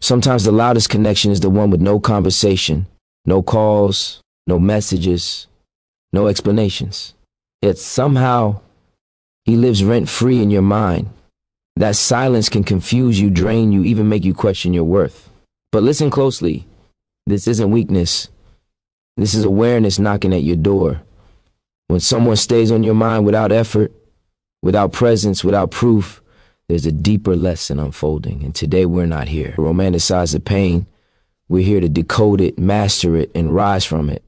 Sometimes the loudest connection is the one with no conversation, no calls, no messages, no explanations. Yet somehow he lives rent-free in your mind. That silence can confuse you, drain you, even make you question your worth. But listen closely. This isn't weakness. This is awareness knocking at your door. When someone stays on your mind without effort, without presence, without proof, there's a deeper lesson unfolding. And today we're not here to romanticize the pain. We're here to decode it, master it, and rise from it.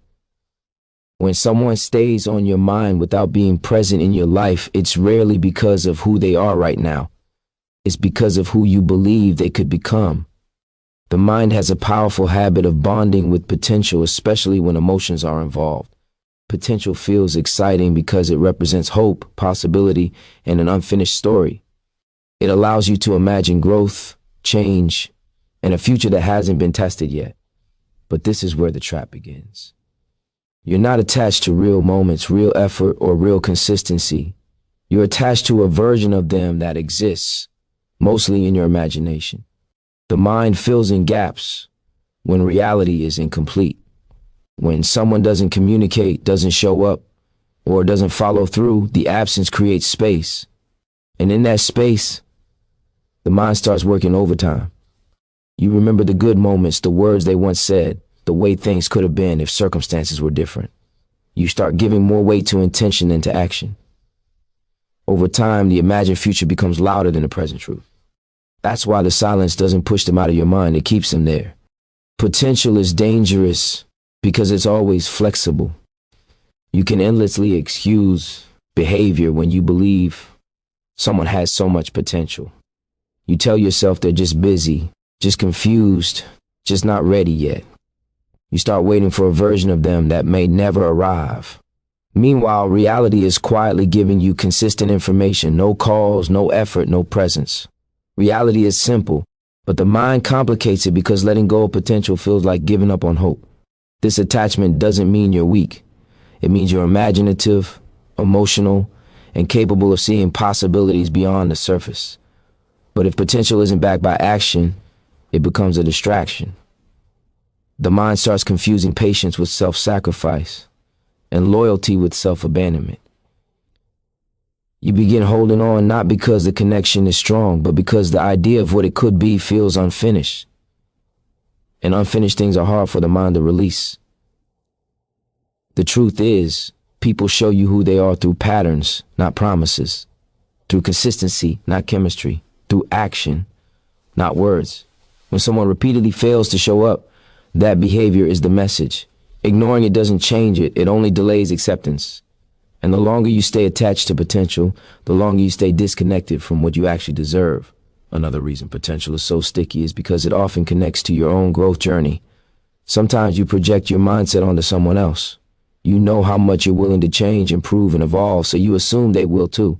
When someone stays on your mind without being present in your life, it's rarely because of who they are right now. It's because of who you believe they could become. The mind has a powerful habit of bonding with potential, especially when emotions are involved. Potential feels exciting because it represents hope, possibility, and an unfinished story. It allows you to imagine growth, change, and a future that hasn't been tested yet. But this is where the trap begins. You're not attached to real moments, real effort, or real consistency. You're attached to a version of them that exists, mostly in your imagination. The mind fills in gaps when reality is incomplete. When someone doesn't communicate, doesn't show up, or doesn't follow through, the absence creates space. And in that space, the mind starts working overtime. You remember the good moments, the words they once said, the way things could have been if circumstances were different. You start giving more weight to intention than to action. Over time, the imagined future becomes louder than the present truth. That's why the silence doesn't push them out of your mind, it keeps them there. Potential is dangerous because it's always flexible. You can endlessly excuse behavior when you believe someone has so much potential. You tell yourself they're just busy, just confused, just not ready yet. You start waiting for a version of them that may never arrive. Meanwhile, reality is quietly giving you consistent information, no calls, no effort, no presence. Reality is simple, but the mind complicates it because letting go of potential feels like giving up on hope. This attachment doesn't mean you're weak. It means you're imaginative, emotional, and capable of seeing possibilities beyond the surface. But if potential isn't backed by action, it becomes a distraction. The mind starts confusing patience with self-sacrifice and loyalty with self-abandonment. You begin holding on not because the connection is strong, but because the idea of what it could be feels unfinished. And unfinished things are hard for the mind to release. The truth is, people show you who they are through patterns, not promises. Through consistency, not chemistry. Through action, not words. When someone repeatedly fails to show up, that behavior is the message. Ignoring it doesn't change it, it only delays acceptance. And the longer you stay attached to potential, the longer you stay disconnected from what you actually deserve. Another reason potential is so sticky is because it often connects to your own growth journey. Sometimes you project your mindset onto someone else. You know how much you're willing to change, improve, and evolve, so you assume they will too.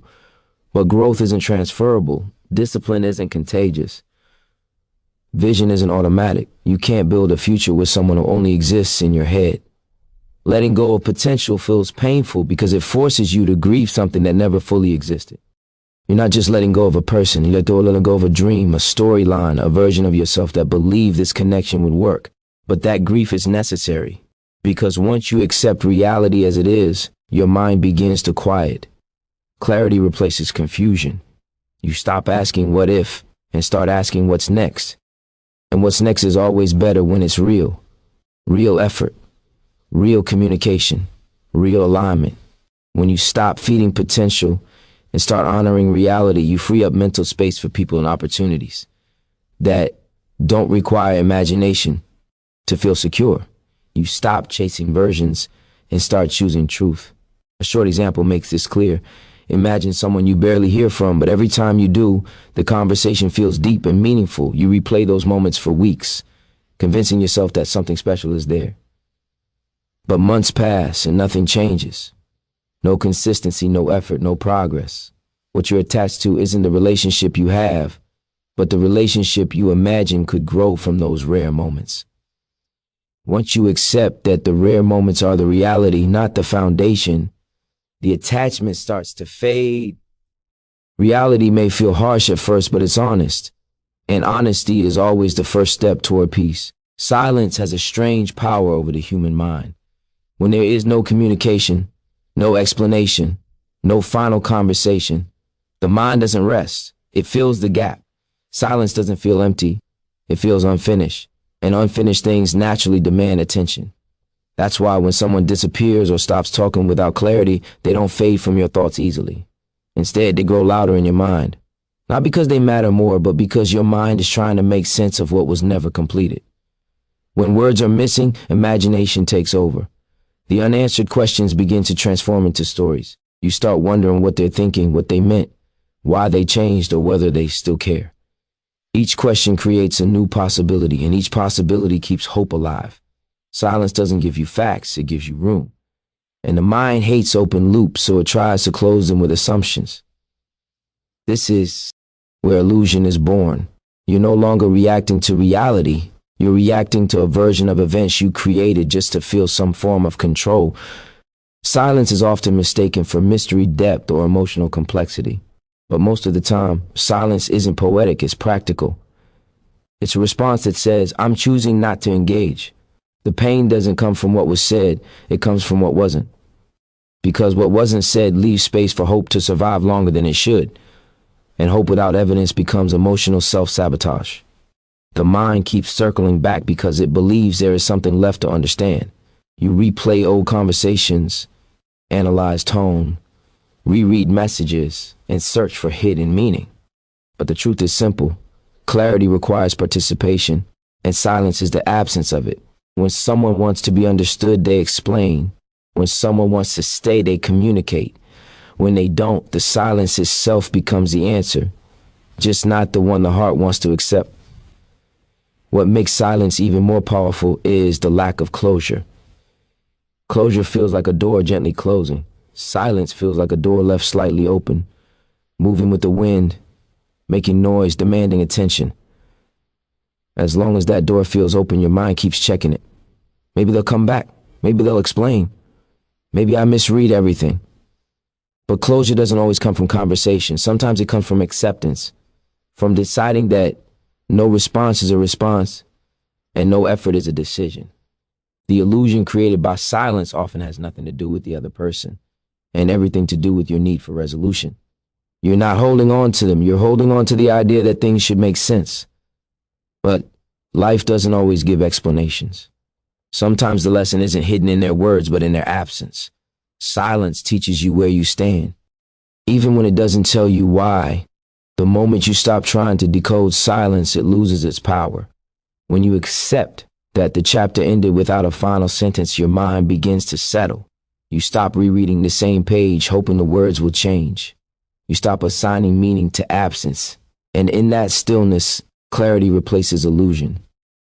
But growth isn't transferable. Discipline isn't contagious. Vision isn't automatic. You can't build a future with someone who only exists in your head. Letting go of potential feels painful because it forces you to grieve something that never fully existed. You're not just letting go of a person, you're letting go of a dream, a storyline, a version of yourself that believed this connection would work. But that grief is necessary, because once you accept reality as it is, your mind begins to quiet. Clarity replaces confusion. You stop asking what if and start asking what's next. And what's next is always better when it's real. Real effort, real communication, real alignment. When you stop feeding potential and start honoring reality, you free up mental space for people and opportunities that don't require imagination to feel secure. You stop chasing versions and start choosing truth. A short example makes this clear. Imagine someone you barely hear from, but every time you do, the conversation feels deep and meaningful. You replay those moments for weeks, convincing yourself that something special is there. But months pass and nothing changes. No consistency, no effort, no progress. What you're attached to isn't the relationship you have, but the relationship you imagine could grow from those rare moments. Once you accept that the rare moments are the reality, not the foundation, the attachment starts to fade. Reality may feel harsh at first, but it's honest. And honesty is always the first step toward peace. Silence has a strange power over the human mind. When there is no communication, no explanation, no final conversation, the mind doesn't rest. It fills the gap. Silence doesn't feel empty. It feels unfinished. And unfinished things naturally demand attention. That's why when someone disappears or stops talking without clarity, they don't fade from your thoughts easily. Instead, they grow louder in your mind. Not because they matter more, but because your mind is trying to make sense of what was never completed. When words are missing, imagination takes over. The unanswered questions begin to transform into stories. You start wondering what they're thinking, what they meant, why they changed, or whether they still care. Each question creates a new possibility, and each possibility keeps hope alive. Silence doesn't give you facts, it gives you room. And the mind hates open loops, so it tries to close them with assumptions. This is where illusion is born. You're no longer reacting to reality. You're reacting to a version of events you created just to feel some form of control. Silence is often mistaken for mystery, depth, or emotional complexity. But most of the time, silence isn't poetic, it's practical. It's a response that says, I'm choosing not to engage. The pain doesn't come from what was said, it comes from what wasn't. Because what wasn't said leaves space for hope to survive longer than it should. And hope without evidence becomes emotional self-sabotage. The mind keeps circling back because it believes there is something left to understand. You replay old conversations, analyze tone, reread messages, and search for hidden meaning. But the truth is simple. Clarity requires participation, and silence is the absence of it. When someone wants to be understood, they explain. When someone wants to stay, they communicate. When they don't, the silence itself becomes the answer, just not the one the heart wants to accept. What makes silence even more powerful is the lack of closure. Closure feels like a door gently closing. Silence feels like a door left slightly open, moving with the wind, making noise, demanding attention. As long as that door feels open, your mind keeps checking it. Maybe they'll come back. Maybe they'll explain. Maybe I misread everything. But closure doesn't always come from conversation. Sometimes it comes from acceptance, from deciding that no response is a response and no effort is a decision. The illusion created by silence often has nothing to do with the other person and everything to do with your need for resolution. You're not holding on to them. You're holding on to the idea that things should make sense. But life doesn't always give explanations. Sometimes the lesson isn't hidden in their words, but in their absence. Silence teaches you where you stand, even when it doesn't tell you why. The moment you stop trying to decode silence, it loses its power. When you accept that the chapter ended without a final sentence, your mind begins to settle. You stop rereading the same page, hoping the words will change. You stop assigning meaning to absence. And in that stillness, clarity replaces illusion.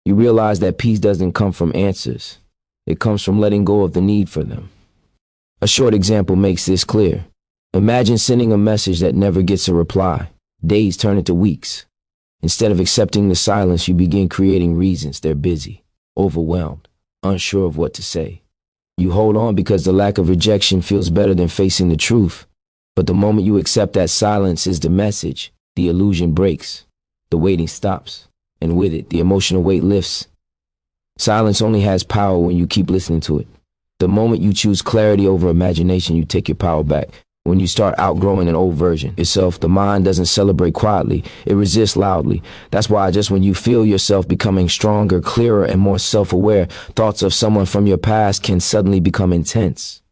You realize that peace doesn't come from answers. It comes from letting go of the need for them. A short example makes this clear. Imagine sending a message that never gets a reply. Days turn into weeks. Instead of accepting the silence, you begin creating reasons. They're busy, overwhelmed, unsure of what to say. You hold on because the lack of rejection feels better than facing the truth. But the moment you accept that silence is the message, the illusion breaks. The waiting stops, and with it, the emotional weight lifts. Silence only has power when you keep listening to it. The moment you choose clarity over imagination, you take your power back. When you start outgrowing an old version yourself, the mind doesn't celebrate quietly, it resists loudly. That's why just when you feel yourself becoming stronger, clearer, and more self-aware, thoughts of someone from your past can suddenly become intense.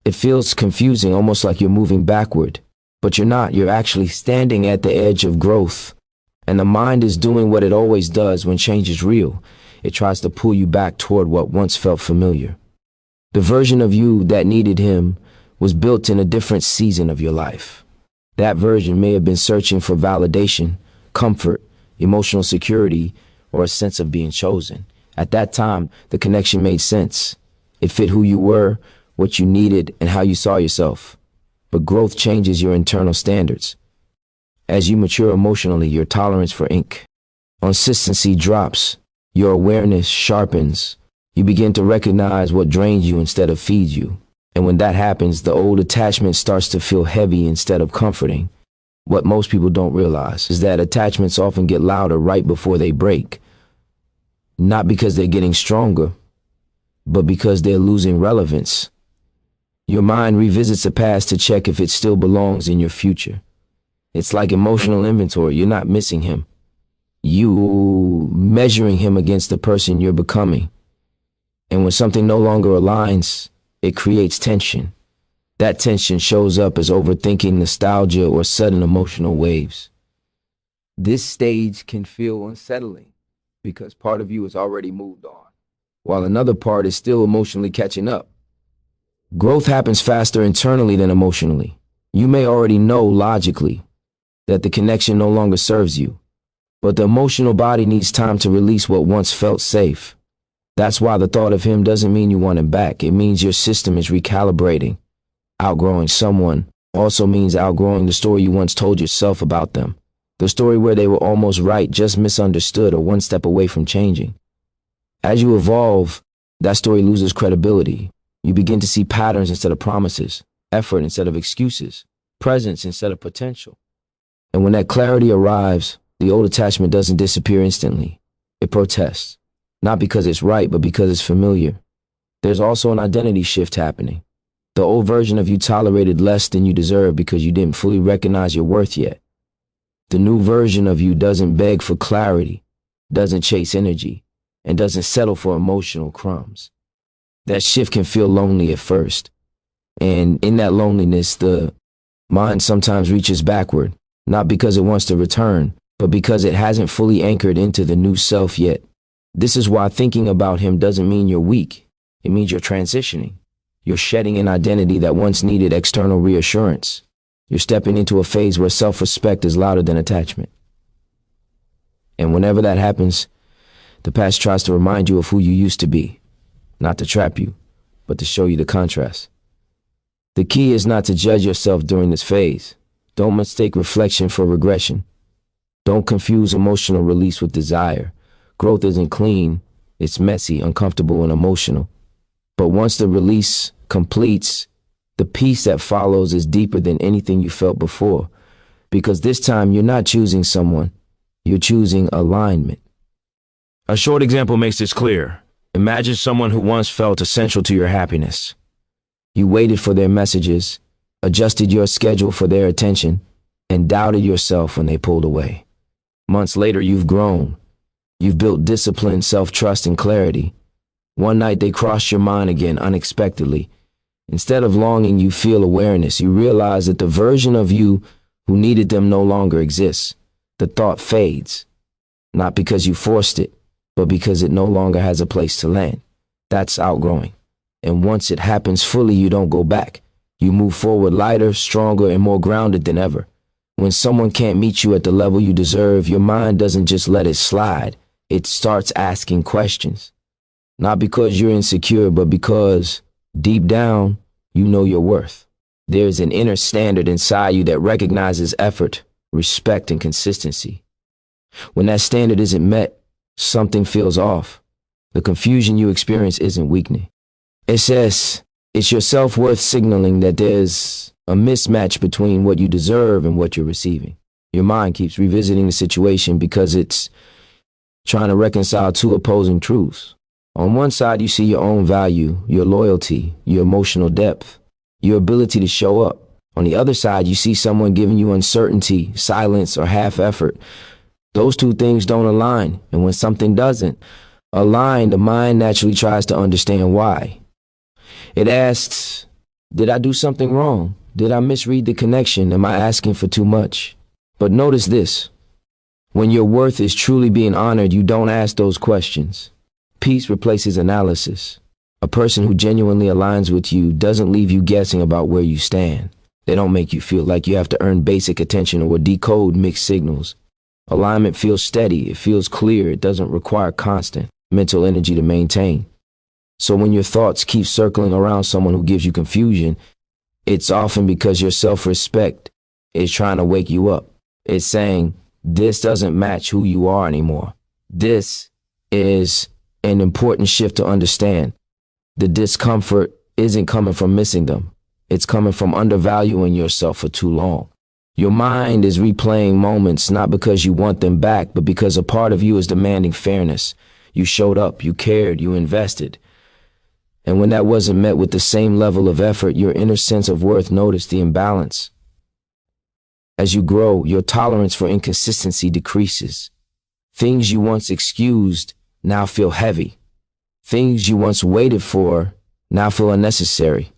It feels confusing, almost like you're moving backward. But you're not, you're actually standing at the edge of growth. And the mind is doing what it always does when change is real. It tries to pull you back toward what once felt familiar. The version of you that needed him was built in a different season of your life. That version may have been searching for validation, comfort, emotional security, or a sense of being chosen. At that time, the connection made sense. It fit who you were, what you needed, and how you saw yourself. But growth changes your internal standards. As you mature emotionally, your tolerance for consistency drops, your awareness sharpens. You begin to recognize what drains you instead of feeds you. And when that happens, the old attachment starts to feel heavy instead of comforting. What most people don't realize is that attachments often get louder right before they break. Not because they're getting stronger, but because they're losing relevance. Your mind revisits the past to check if it still belongs in your future. It's like emotional inventory. You're not missing him. You measuring him against the person you're becoming. And when something no longer aligns, it creates tension. That tension shows up as overthinking, nostalgia, or sudden emotional waves. This stage can feel unsettling because part of you has already moved on, while another part is still emotionally catching up. Growth happens faster internally than emotionally. You may already know logically that the connection no longer serves you, but the emotional body needs time to release what once felt safe. That's why the thought of him doesn't mean you want him back. It means your system is recalibrating. Outgrowing someone also means outgrowing the story you once told yourself about them. The story where they were almost right, just misunderstood, or one step away from changing. As you evolve, that story loses credibility. You begin to see patterns instead of promises, effort instead of excuses, presence instead of potential. And when that clarity arrives, the old attachment doesn't disappear instantly. It protests, not because it's right, but because it's familiar. There's also an identity shift happening. The old version of you tolerated less than you deserve because you didn't fully recognize your worth yet. The new version of you doesn't beg for clarity, doesn't chase energy, and doesn't settle for emotional crumbs. That shift can feel lonely at first. And in that loneliness, the mind sometimes reaches backward, not because it wants to return, but because it hasn't fully anchored into the new self yet. This is why thinking about him doesn't mean you're weak. It means you're transitioning. You're shedding an identity that once needed external reassurance. You're stepping into a phase where self-respect is louder than attachment. And whenever that happens, the past tries to remind you of who you used to be, not to trap you, but to show you the contrast. The key is not to judge yourself during this phase. Don't mistake reflection for regression. Don't confuse emotional release with desire. Growth isn't clean, it's messy, uncomfortable, and emotional. But once the release completes, the peace that follows is deeper than anything you felt before. Because this time you're not choosing someone, you're choosing alignment. A short example makes this clear. Imagine someone who once felt essential to your happiness. You waited for their messages, adjusted your schedule for their attention, and doubted yourself when they pulled away. Months later, you've grown. You've built discipline, self-trust, and clarity. One night they crossed your mind again unexpectedly. Instead of longing, you feel awareness. You realize that the version of you who needed them no longer exists. The thought fades, not because you forced it, but because it no longer has a place to land. That's outgrowing. And once it happens fully, you don't go back. You move forward lighter, stronger, and more grounded than ever. When someone can't meet you at the level you deserve, your mind doesn't just let it slide. It starts asking questions. Not because you're insecure, but because deep down, you know your worth. There's an inner standard inside you that recognizes effort, respect, and consistency. When that standard isn't met, something feels off. The confusion you experience isn't weakening. It's your self-worth signaling that there's a mismatch between what you deserve and what you're receiving. Your mind keeps revisiting the situation because it's trying to reconcile two opposing truths. On one side, you see your own value, your loyalty, your emotional depth, your ability to show up. On the other side, you see someone giving you uncertainty, silence, or half effort. Those two things don't align, and when something doesn't align, the mind naturally tries to understand why. It asks, did I do something wrong? Did I misread the connection? Am I asking for too much? But notice this. When your worth is truly being honored, you don't ask those questions. Peace replaces analysis. A person who genuinely aligns with you doesn't leave you guessing about where you stand. They don't make you feel like you have to earn basic attention or decode mixed signals. Alignment feels steady, it feels clear, it doesn't require constant mental energy to maintain. So when your thoughts keep circling around someone who gives you confusion, it's often because your self-respect is trying to wake you up. It's saying, this doesn't match who you are anymore. This is an important shift to understand. The discomfort isn't coming from missing them. It's coming from undervaluing yourself for too long. Your mind is replaying moments not because you want them back, but because a part of you is demanding fairness. You showed up, you cared, you invested. And when that wasn't met with the same level of effort, your inner sense of worth noticed the imbalance. As you grow, your tolerance for inconsistency decreases. Things you once excused now feel heavy. Things you once waited for now feel unnecessary.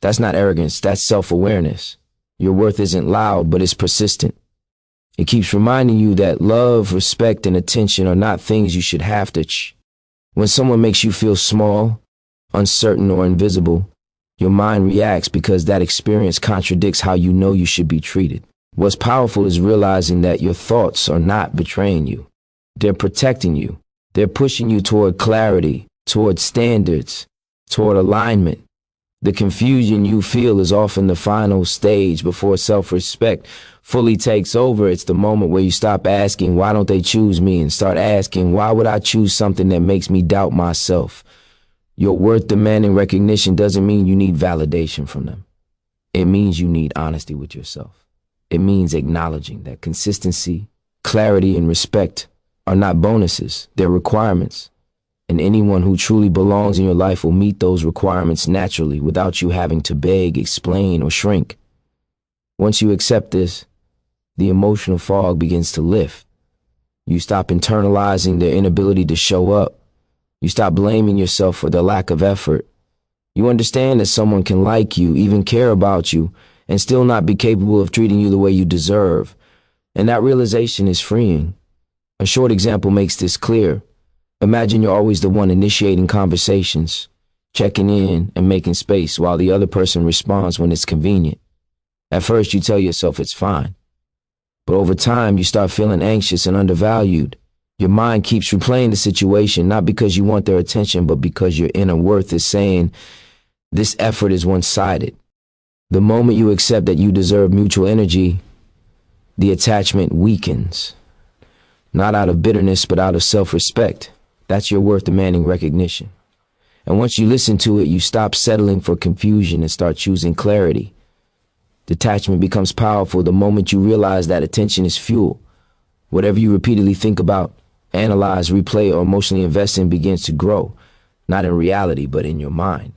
That's not arrogance, that's self-awareness. Your worth isn't loud, but it's persistent. It keeps reminding you that love, respect, and attention are not things you should have to When someone makes you feel small, uncertain, or invisible, your mind reacts because that experience contradicts how you know you should be treated. What's powerful is realizing that your thoughts are not betraying you. They're protecting you. They're pushing you toward clarity, toward standards, toward alignment. The confusion you feel is often the final stage before self-respect fully takes over. It's the moment where you stop asking, why don't they choose me, and start asking, why would I choose something that makes me doubt myself? Your worth demanding recognition doesn't mean you need validation from them. It means you need honesty with yourself. It means acknowledging that consistency, clarity, and respect are not bonuses, they're requirements. And anyone who truly belongs in your life will meet those requirements naturally without you having to beg, explain, or shrink. Once you accept this, the emotional fog begins to lift. You stop internalizing their inability to show up. You stop blaming yourself for their lack of effort. You understand that someone can like you, even care about you, and still not be capable of treating you the way you deserve. And that realization is freeing. A short example makes this clear. Imagine you're always the one initiating conversations, checking in and making space while the other person responds when it's convenient. At first you tell yourself it's fine, but over time you start feeling anxious and undervalued. Your mind keeps replaying the situation, not because you want their attention, but because your inner worth is saying, this effort is one-sided. The moment you accept that you deserve mutual energy, the attachment weakens. Not out of bitterness, but out of self-respect. That's your worth demanding recognition. And once you listen to it, you stop settling for confusion and start choosing clarity. Detachment becomes powerful the moment you realize that attention is fuel. Whatever you repeatedly think about, analyze, replay, or emotionally invest in begins to grow, not in reality, but in your mind.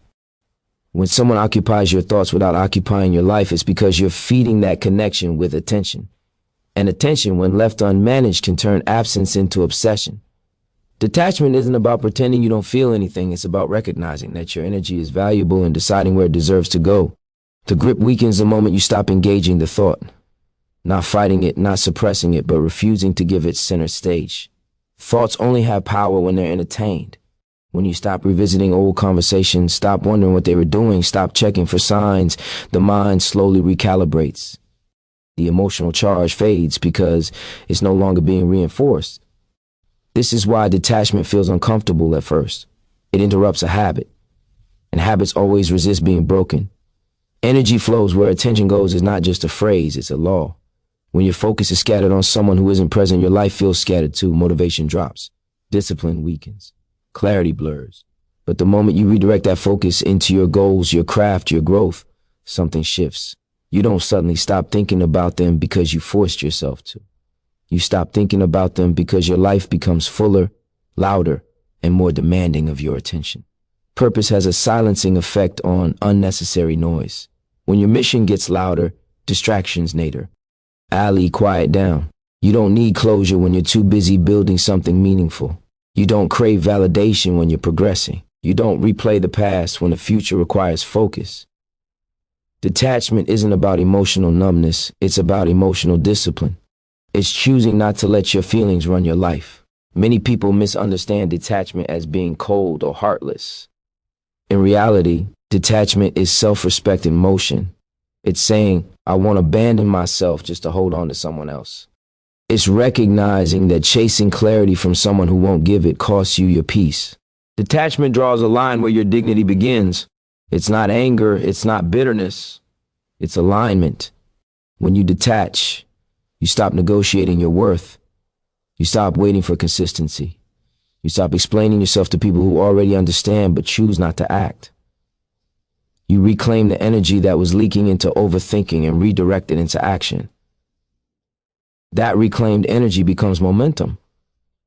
When someone occupies your thoughts without occupying your life, it's because you're feeding that connection with attention. And attention, when left unmanaged, can turn absence into obsession. Detachment isn't about pretending you don't feel anything. It's about recognizing that your energy is valuable and deciding where it deserves to go. The grip weakens the moment you stop engaging the thought, not fighting it, not suppressing it, but refusing to give it center stage. Thoughts only have power when they're entertained. When you stop revisiting old conversations, stop wondering what they were doing, stop checking for signs, the mind slowly recalibrates. The emotional charge fades because it's no longer being reinforced. This is why detachment feels uncomfortable at first. It interrupts a habit, and habits always resist being broken. Energy flows where attention goes is not just a phrase, it's a law. When your focus is scattered on someone who isn't present, your life feels scattered too. Motivation drops. Discipline weakens. Clarity blurs. But the moment you redirect that focus into your goals, your craft, your growth, something shifts. You don't suddenly stop thinking about them because you forced yourself to. You stop thinking about them because your life becomes fuller, louder, and more demanding of your attention. Purpose has a silencing effect on unnecessary noise. When your mission gets louder, distractions nadir. Ali, quiet down. You don't need closure when you're too busy building something meaningful. You don't crave validation when you're progressing. You don't replay the past when the future requires focus. Detachment isn't about emotional numbness, it's about emotional discipline. It's choosing not to let your feelings run your life. Many people misunderstand detachment as being cold or heartless. In reality, detachment is self-respect in motion. It's saying, I won't abandon myself just to hold on to someone else. It's recognizing that chasing clarity from someone who won't give it costs you your peace. Detachment draws a line where your dignity begins. It's not anger, it's not bitterness, it's alignment. When you detach, you stop negotiating your worth. You stop waiting for consistency. You stop explaining yourself to people who already understand but choose not to act. You reclaim the energy that was leaking into overthinking and redirect it into action. That reclaimed energy becomes momentum.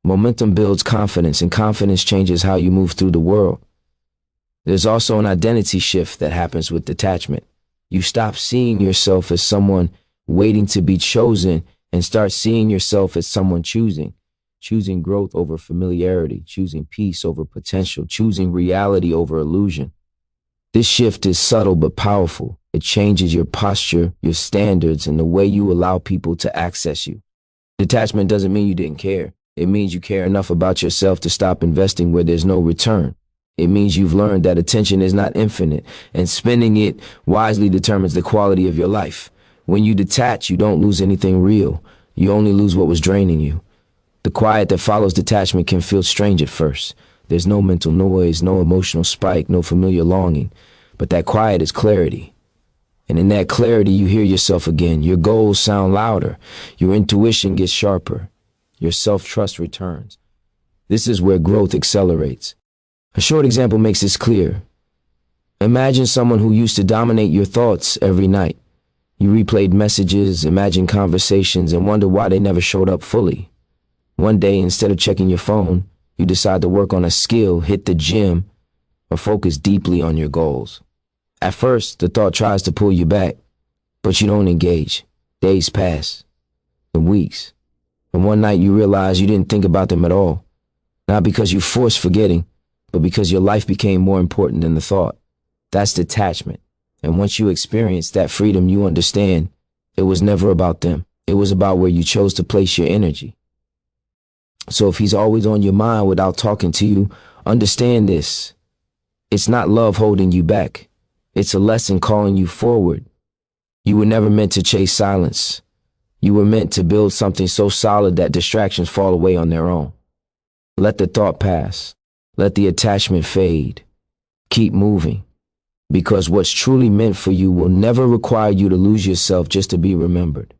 Momentum builds confidence, and confidence changes how you move through the world. There's also an identity shift that happens with detachment. You stop seeing yourself as someone waiting to be chosen and start seeing yourself as someone choosing growth over familiarity, choosing peace over potential, choosing reality over illusion. This shift is subtle but powerful. It changes your posture, your standards, and the way you allow people to access you. Detachment doesn't mean you didn't care. It means you care enough about yourself to stop investing where there's no return. It means you've learned that attention is not infinite, and spending it wisely determines the quality of your life. When you detach, you don't lose anything real. You only lose what was draining you. The quiet that follows detachment can feel strange at first. There's no mental noise, no emotional spike, no familiar longing. But that quiet is clarity. And in that clarity, you hear yourself again. Your goals sound louder. Your intuition gets sharper. Your self-trust returns. This is where growth accelerates. A short example makes this clear. Imagine someone who used to dominate your thoughts every night. You replayed messages, imagined conversations, and wondered why they never showed up fully. One day, instead of checking your phone, you decide to work on a skill, hit the gym, or focus deeply on your goals. At first, the thought tries to pull you back, but you don't engage. Days pass, and weeks. And one night you realize you didn't think about them at all. Not because you forced forgetting, but because your life became more important than the thought. That's detachment. And once you experience that freedom, you understand it was never about them. It was about where you chose to place your energy. So if he's always on your mind without talking to you, understand this. It's not love holding you back. It's a lesson calling you forward. You were never meant to chase silence. You were meant to build something so solid that distractions fall away on their own. Let the thought pass. Let the attachment fade. Keep moving. Because what's truly meant for you will never require you to lose yourself just to be remembered.